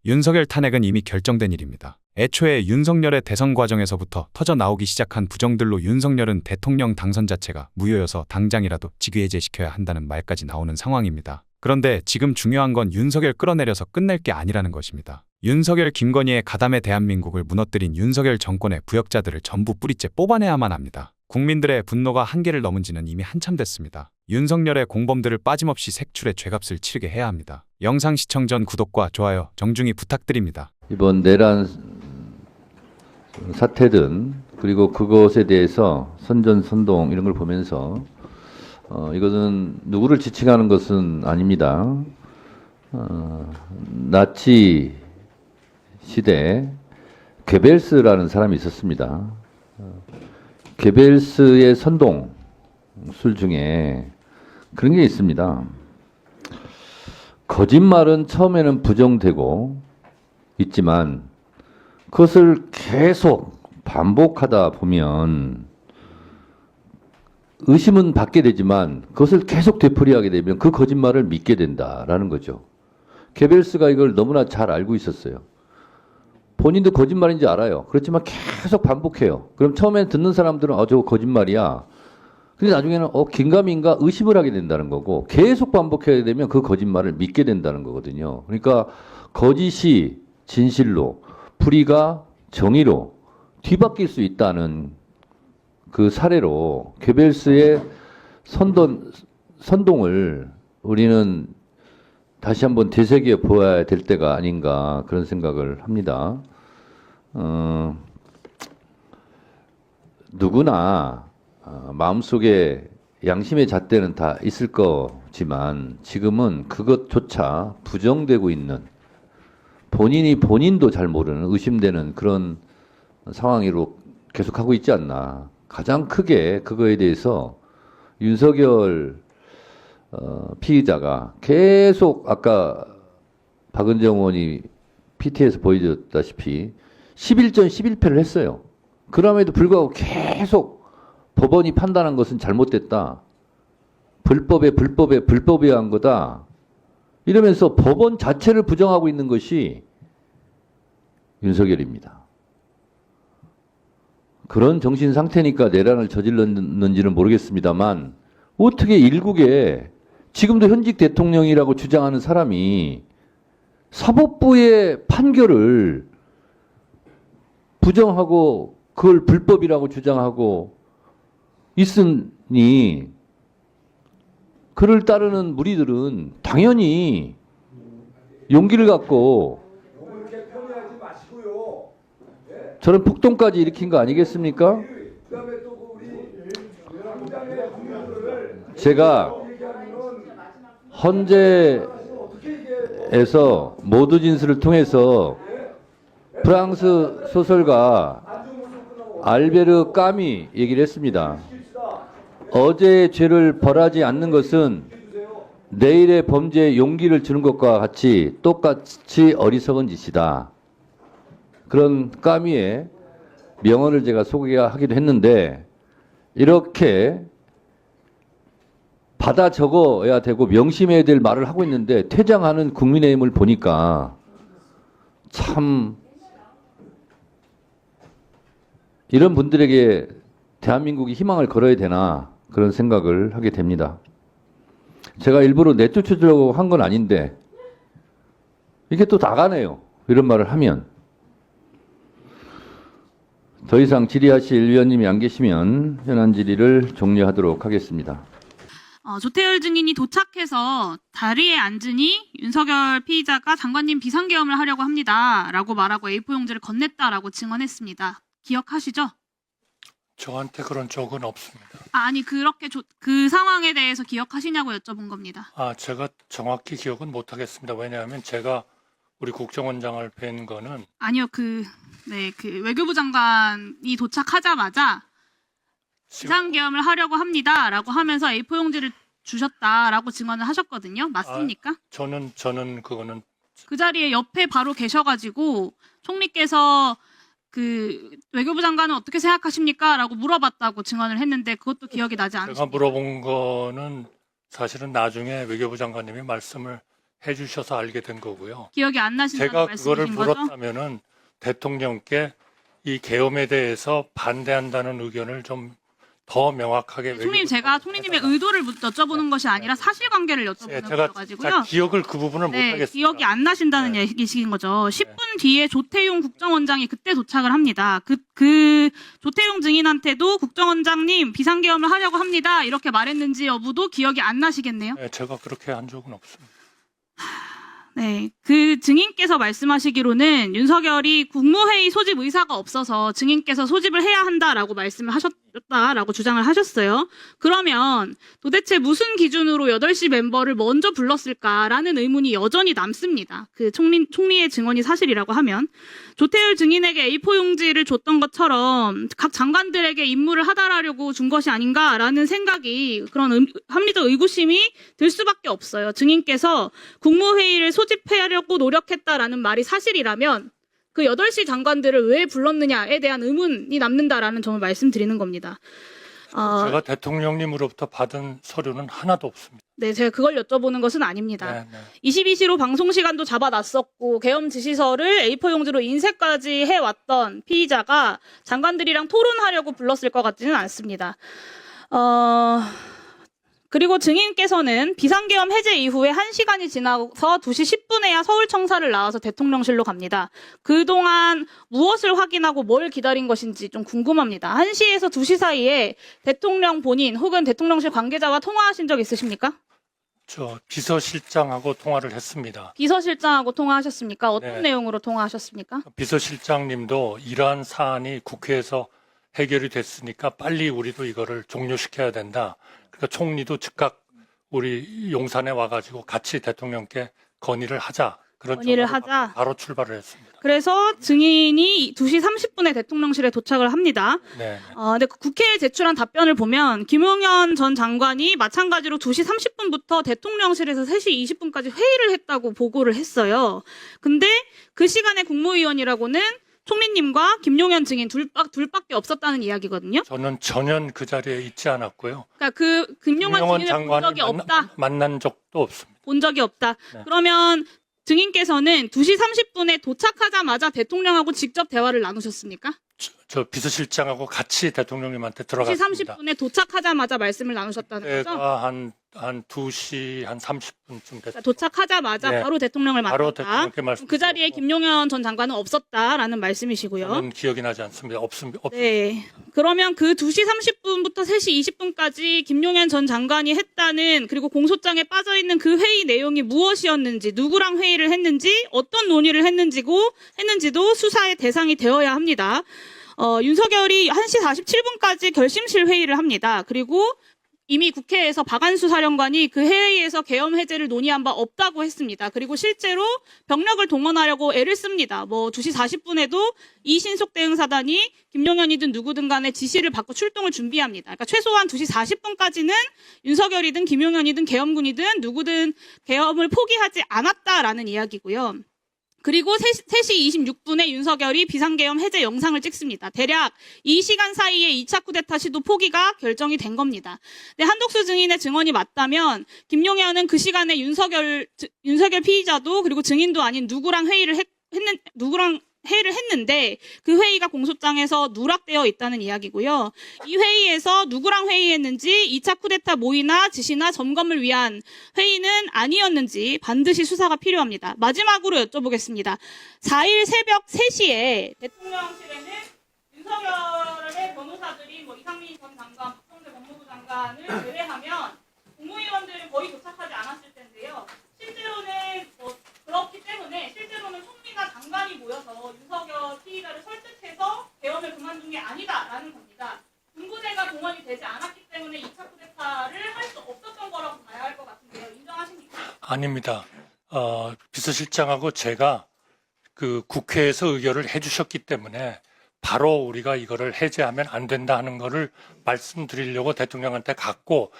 윤석열 탄핵은 이미 결정된 일입니다. 애초에 윤석열의 대선 과정에서부터 터져 나오기 시작한 부정들로 윤석열은 대통령 당선 자체가 무효여서 당장이라도 직위해제시켜야 한다는 말까지 나오는 상황입니다. 그런데 지금 중요한 건 윤석열 끌어내려서 끝낼 게 아니라는 것입니다. 윤석열 김건희의 가담에 대한민국을 무너뜨린 윤석열 정권의 부역자들을 전부 뿌리째 뽑아내야만 합니다. 국민들의 분노가 한계를 넘은 지는 이미 한참 됐습니다. 윤석열의 공범들을 빠짐없이 색출해 죄값을 치르게 해야 합니다. 영상 시청 전 구독과 좋아요 정중히 부탁드립니다. 이번 내란 사태든 그리고 그것에 대해서 선전선동 이런 걸 보면서 이것은 누구를 지칭하는 것은 아닙니다. 나치 시대 괴벨스라는 사람이 있었습니다. 괴벨스의 선동술 중에 그런 게 있습니다. 거짓말은 처음에는 부정되고 있지만 그것을 계속 반복하다 보면 의심은 받게 되지만 그것을 계속 되풀이하게 되면 그 거짓말을 믿게 된다라는 거죠. 괴벨스가 이걸 너무나 잘 알고 있었어요. 본인도 거짓말인지 알아요. 그렇지만 계속 반복해요. 그럼 처음에 듣는 사람들은 저거 거짓말이야. 근데 나중에는 긴가민가 의심을 하게 된다는 거고 계속 반복해야 되면 그 거짓말을 믿게 된다는 거거든요. 그러니까 거짓이 진실로 불의가 정의로 뒤바뀔 수 있다는 그 사례로 괴벨스의 선동을 우리는 다시 한번 되새겨 보아야 될 때가 아닌가 그런 생각을 합니다. 누구나 마음속에 양심의 잣대는 다 있을 거지만 지금은 그것조차 부정되고 있는 본인도 잘 모르는 의심되는 그런 상황으로 계속하고 있지 않나. 가장 크게 그거에 대해서 윤석열 피의자가 계속 아까 박은정 의원이 PT에서 보여줬다시피 11전 11패를 했어요. 그럼에도 불구하고 계속 법원이 판단한 것은 잘못됐다. 불법에 한 거다. 이러면서 법원 자체를 부정하고 있는 것이 윤석열입니다. 그런 정신 상태니까 내란을 저질렀는지는 모르겠습니다만 어떻게 일국에 지금도 현직 대통령이라고 주장하는 사람이 사법부의 판결을 부정하고 그걸 불법이라고 주장하고 있으니 그를 따르는 무리들은 당연히 용기를 갖고 저런 폭동까지 일으킨 거 아니겠습니까? 제가 헌재에서 모두 진술을 통해서 프랑스 소설가 알베르 까미 얘기를 했습니다. 어제의 죄를 벌하지 않는 것은 내일의 범죄에 용기를 주는 것과 같이 똑같이 어리석은 짓이다. 그런 까미의 명언을 제가 소개하기도 했는데 이렇게 받아 적어야 되고 명심해야 될 말을 하고 있는데 퇴장하는 국민의힘을 보니까 참 이런 분들에게 대한민국이 희망을 걸어야 되나 그런 생각을 하게 됩니다. 제가 일부러 내쫓으려고 한 건 아닌데 이게 또 나가네요. 이런 말을 하면. 더 이상 질의하실 위원님이 안 계시면 현안 질의를 종료하도록 하겠습니다. 조태열 증인이 도착해서 자리에 앉으니 윤석열 피의자가 장관님 비상계엄을 하려고 합니다. 라고 말하고 A4 용지를 건넸다라고 증언했습니다. 기억하시죠? 저한테 그런 적은 없습니다. 아니 그렇게 그 상황에 대해서 기억하시냐고 여쭤본 겁니다. 제가 정확히 기억은 못하겠습니다. 왜냐하면 제가 우리 국정원장을 뵌 거는 아니요, 그 외교부 장관이 도착하자마자 비상계엄을 하려고 합니다라고 하면서 A4 용지를 주셨다라고 증언을 하셨거든요. 맞습니까? 저는 그거는 그 자리에 옆에 바로 계셔가지고 총리께서 그 외교부 장관은 어떻게 생각하십니까? 라고 물어봤다고 증언을 했는데 그것도 기억이 나지 않으십니까? 제가 물어본 거는 사실은 나중에 외교부 장관님이 말씀을 해주셔서 알게 된 거고요. 기억이 안 나신다는 제가 그거를 말씀이신 거죠? 물었다면은 대통령께 이 계엄에 대해서 반대한다는 의견을 좀 더 명확하게 총리님, 제가 총리님의 의도를 여쭤보는 것이 아니라 사실관계를 여쭤보는 제가 거여가지고요. 기억을 그 부분을 네, 못하겠습니다. 기억이 안 나신다는 네. 얘기신 거죠. 10분 뒤에 조태용 국정원장이 그때 도착을 합니다. 그 조태용 증인한테도 국정원장님 비상계엄을 하려고 합니다. 이렇게 말했는지 여부도 기억이 안 나시겠네요. 네, 제가 그렇게 한 적은 없습니다. 네, 그 증인께서 말씀하시기로는 윤석열이 국무회의 소집 의사가 없어서 증인께서 소집을 해야 한다라고 말씀을 하셨다라고 주장을 하셨어요. 그러면 도대체 무슨 기준으로 8시 멤버를 먼저 불렀을까라는 의문이 여전히 남습니다. 그 총리의 증언이 사실이라고 하면 조태열 증인에게 A4 용지를 줬던 것처럼 각 장관들에게 임무를 하달하려고 준 것이 아닌가라는 생각이 그런 합리적 의구심이 들 수밖에 없어요. 증인께서 국무회의를 소집하려고 노력했다라는 말이 사실이라면 그 8시 장관들을 왜 불렀느냐에 대한 의문이 남는다라는 점을 말씀드리는 겁니다. 제가 대통령님으로부터 받은 서류는 하나도 없습니다. 네, 제가 그걸 여쭤보는 것은 아닙니다. 네, 네. 22시로 방송 시간도 잡아놨었고 계엄 지시서를 A4 용지로 인쇄까지 해왔던 피의자가 장관들이랑 토론하려고 불렀을 것 같지는 않습니다. 그리고 증인께서는 비상계엄 해제 이후에 1시간이 지나서 2시 10분에야 서울청사를 나와서 대통령실로 갑니다. 그동안 무엇을 확인하고 뭘 기다린 것인지 좀 궁금합니다. 1시에서 2시 사이에 대통령 본인 혹은 대통령실 관계자와 통화하신 적 있으십니까? 저 비서실장하고 통화를 했습니다. 비서실장하고 통화하셨습니까? 어떤 네. 내용으로 통화하셨습니까? 비서실장님도 이러한 사안이 국회에서 해결이 됐으니까 빨리 우리도 이거를 종료시켜야 된다. 그러니까 총리도 즉각 우리 용산에 와가지고 같이 대통령께 건의를 하자. 그런 건의를 전화를 하자. 받고 바로 출발을 했습니다. 그래서 증인이 2시 30분에 대통령실에 도착을 합니다. 네. 근데 그 국회에 제출한 답변을 보면 김용현 전 장관이 마찬가지로 2시 30분부터 대통령실에서 3시 20분까지 회의를 했다고 보고를 했어요. 근데 그 시간에 국무위원이라고는 총리님과 김용현 증인 둘밖에 없었다는 이야기거든요. 저는 전혀 그 자리에 있지 않았고요. 그러니까 그 김용현 증인을 본 장관을 적이 없다. 만난 적도 없습니다. 본 적이 없다. 네. 그러면 증인께서는 2시 30분에 도착하자마자 대통령하고 직접 대화를 나누셨습니까? 저 비서실장하고 같이 대통령님한테 2시 들어갔습니다. 30분에 도착하자마자 말씀을 나누셨다는 거죠? 제가 한 2시 한 30분쯤 됐습니다. 그러니까 도착하자마자 네. 바로 대통령을 바로 만났다. 대통령께 말씀. 그 자리에 김용현 전 장관은 없었다라는 말씀이시고요. 저는 기억이 나지 않습니다. 없습니다. 네. 그러면 그 2시 30분부터 3시 20분까지 김용현 전 장관이 했다는 그리고 공소장에 빠져있는 그 회의 내용이 무엇이었는지 누구랑 회의를 했는지 어떤 논의를 했는지도 수사의 대상이 되어야 합니다. 윤석열이 1시 47분까지 결심실 회의를 합니다. 그리고 이미 국회에서 박안수 사령관이 그 회의에서 계엄 해제를 논의한 바 없다고 했습니다. 그리고 실제로 병력을 동원하려고 애를 씁니다. 2시 40분에도 이신속 대응사단이 김용현이든 누구든 간에 지시를 받고 출동을 준비합니다. 그러니까 최소한 2시 40분까지는 윤석열이든 김용현이든 계엄군이든 누구든 계엄을 포기하지 않았다라는 이야기고요. 그리고 3시 26분에 윤석열이 비상계엄 해제 영상을 찍습니다. 대략 이 시간 사이에 2차 쿠데타 시도 포기가 결정이 된 겁니다. 근데 한독수 증인의 증언이 맞다면 김용현은 그 시간에 윤석열 피의자도 그리고 증인도 아닌 누구랑 회의를 했는데 그 회의가 공소장에서 누락되어 있다는 이야기고요. 이 회의에서 누구랑 회의했는지 2차 쿠데타 모의나 지시나 점검을 위한 회의는 아니었는지 반드시 수사가 필요합니다. 마지막으로 여쭤보겠습니다. 4일 새벽 3시에 대통령실에는 윤석열의 변호사들이 이상민 전 장관, 박성재 법무부 장관을 제외하면 국무위원들은 거의 도착하지 않았을 텐데요. 실제로는 그렇기 때문에 실제로는 총리가 장관이 모여서 윤석열 피의자를 설득해서 계엄을 그만둔 게 아니다라는 겁니다. 군부대가 동원이 되지 않았기 때문에 2차 쿠데타를 할 수 없었던 거라고 봐야 할 것 같은데요. 인정하십니까? 아닙니다. 비서실장하고 제가 그 국회에서 의결을 해주셨기 때문에 바로 우리가 이거를 해제하면 안 된다 하는 거를 말씀드리려고 대통령한테 갔고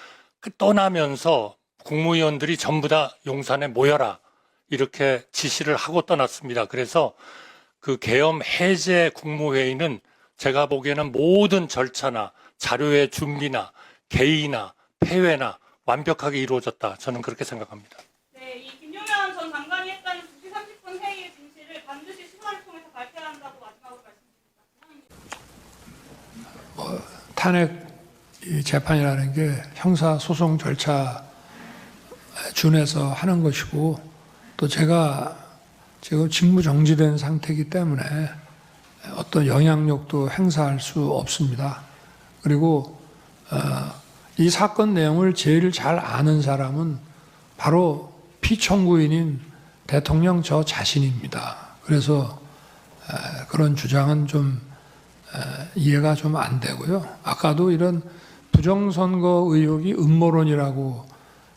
떠나면서 국무위원들이 전부 다 용산에 모여라 이렇게 지시를 하고 떠났습니다. 그래서 그 계엄 해제 국무회의는 제가 보기에는 모든 절차나 자료의 준비나 개의나 폐회나 완벽하게 이루어졌다. 저는 그렇게 생각합니다. 네, 이 김용현 탄핵 이 재판이라는 게 형사 소송 절차 준해서 하는 것이고 또 제가 지금 직무 정지된 상태이기 때문에 어떤 영향력도 행사할 수 없습니다. 그리고 이 사건 내용을 제일 잘 아는 사람은 바로 피청구인인 대통령 저 자신입니다. 그래서 그런 주장은 좀 이해가 좀 안 되고요. 아까도 이런 부정선거 의혹이 음모론이라고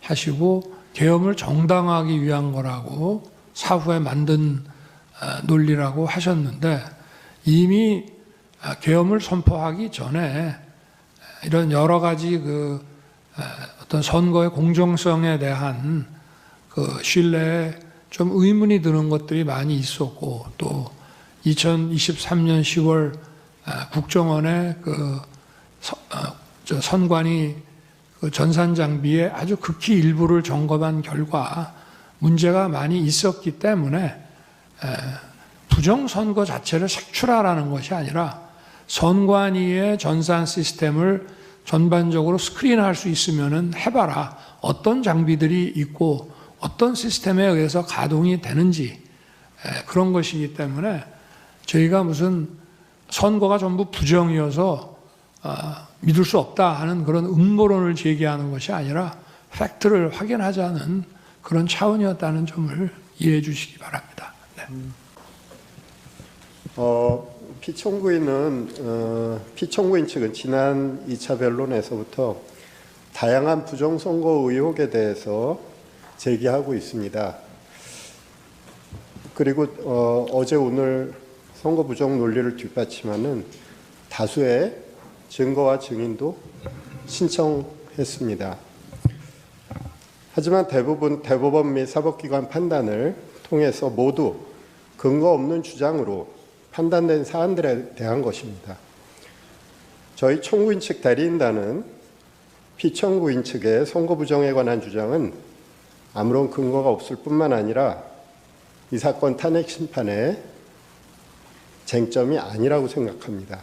하시고 계엄을 정당화하기 위한 거라고 사후에 만든 논리라고 하셨는데 이미 계엄을 선포하기 전에 이런 여러 가지 그 어떤 선거의 공정성에 대한 그 신뢰에 좀 의문이 드는 것들이 많이 있었고 또 2023년 10월 국정원의 그 선관위 그 전산 장비에 아주 극히 일부를 점검한 결과 문제가 많이 있었기 때문에 부정선거 자체를 색출하라는 것이 아니라 선관위의 전산 시스템을 전반적으로 스크린할 수 있으면은 해봐라. 어떤 장비들이 있고 어떤 시스템에 의해서 가동이 되는지 그런 것이기 때문에 저희가 무슨 선거가 전부 부정이어서 믿을 수 없다 하는 그런 음모론을 제기하는 것이 아니라 팩트를 확인하자는 그런 차원이었다는 점을 이해해 주시기 바랍니다. 네. 피청구인 측은 지난 2차 변론에서부터 다양한 부정선거 의혹에 대해서 제기하고 있습니다. 그리고 어제 오늘 선거 부정 논리를 뒷받침하는 다수의 증거와 증인도 신청했습니다. 하지만 대법원 및 사법기관 판단을 통해서 모두 근거 없는 주장으로 판단된 사안들에 대한 것입니다. 저희 청구인 측 대리인단은 피청구인 측의 선거 부정에 관한 주장은 아무런 근거가 없을 뿐만 아니라 이 사건 탄핵 심판의 쟁점이 아니라고 생각합니다.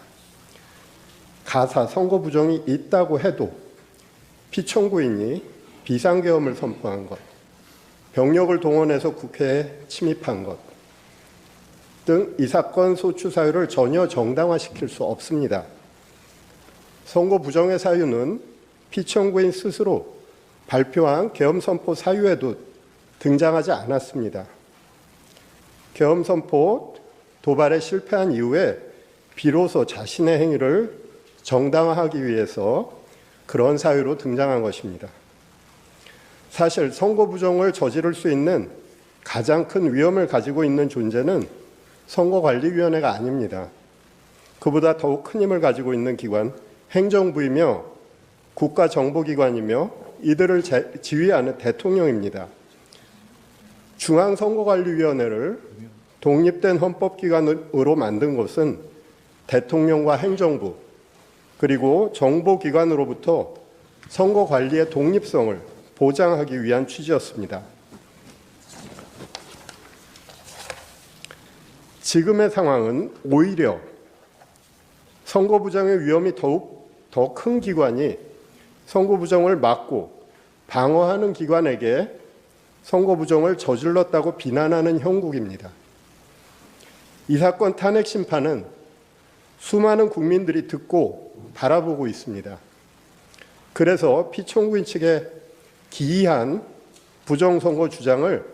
가사 선거 부정이 있다고 해도 피청구인이 비상계엄을 선포한 것, 병력을 동원해서 국회에 침입한 것 등 이 사건 소추 사유를 전혀 정당화시킬 수 없습니다. 선거 부정의 사유는 피청구인 스스로 발표한 계엄 선포 사유에도 등장하지 않았습니다. 계엄 선포 도발에 실패한 이후에 비로소 자신의 행위를 정당화하기 위해서 그런 사유로 등장한 것입니다. 사실 선거 부정을 저지를 수 있는 가장 큰 위험을 가지고 있는 존재는 선거관리위원회가 아닙니다. 그보다 더욱 큰 힘을 가지고 있는 기관, 행정부이며 국가정보기관이며 이들을 지휘하는 대통령입니다. 중앙선거관리위원회를 독립된 헌법기관으로 만든 것은 대통령과 행정부 그리고 정보기관으로부터 선거관리의 독립성을 보장하기 위한 취지였습니다. 지금의 상황은 오히려 선거 부정의 위험이 더욱 더 큰 기관이 선거 부정을 막고 방어하는 기관에게 선거 부정을 저질렀다고 비난하는 형국입니다. 이 사건 탄핵 심판은 수많은 국민들이 듣고 바라보고 있습니다. 그래서 피청구인 측의 기이한 부정선거 주장을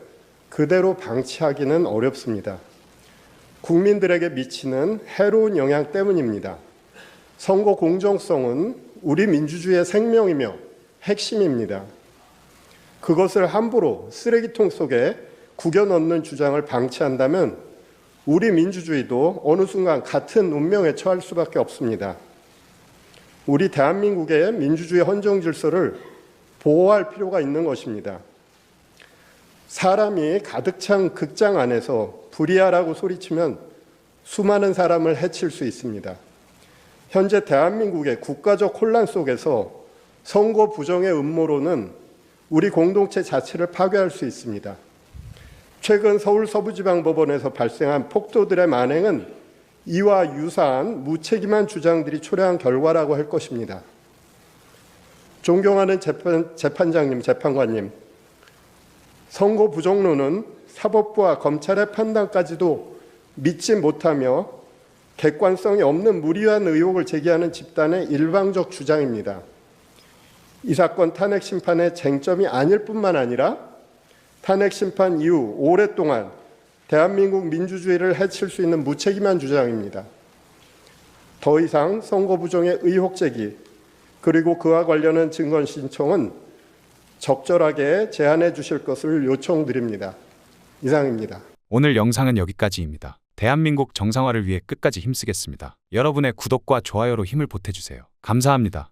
그대로 방치하기는 어렵습니다. 국민들에게 미치는 해로운 영향 때문입니다. 선거 공정성은 우리 민주주의의 생명이며 핵심입니다. 그것을 함부로 쓰레기통 속에 구겨 넣는 주장을 방치한다면 우리 민주주의도 어느 순간 같은 운명에 처할 수밖에 없습니다. 우리 대한민국의 민주주의 헌정 질서를 보호할 필요가 있는 것입니다. 사람이 가득 찬 극장 안에서 불이야라고 소리치면 수많은 사람을 해칠 수 있습니다. 현재 대한민국의 국가적 혼란 속에서 선거 부정의 음모론은 우리 공동체 자체를 파괴할 수 있습니다. 최근 서울 서부지방법원에서 발생한 폭도들의 만행은 이와 유사한 무책임한 주장들이 초래한 결과라고 할 것입니다. 존경하는 재판장님, 재판관님, 선거 부정론은 사법부와 검찰의 판단까지도 믿지 못하며 객관성이 없는 무리한 의혹을 제기하는 집단의 일방적 주장입니다. 이 사건 탄핵 심판의 쟁점이 아닐 뿐만 아니라 탄핵 심판 이후 오랫동안 대한민국 민주주의를 해칠 수 있는 무책임한 주장입니다. 더 이상 선거 부정의 의혹 제기 그리고 그와 관련한 증거 신청은 적절하게 제한해 주실 것을 요청드립니다. 이상입니다. 오늘 영상은 여기까지입니다. 대한민국 정상화를 위해 끝까지 힘쓰겠습니다. 여러분의 구독과 좋아요로 힘을 보태주세요. 감사합니다.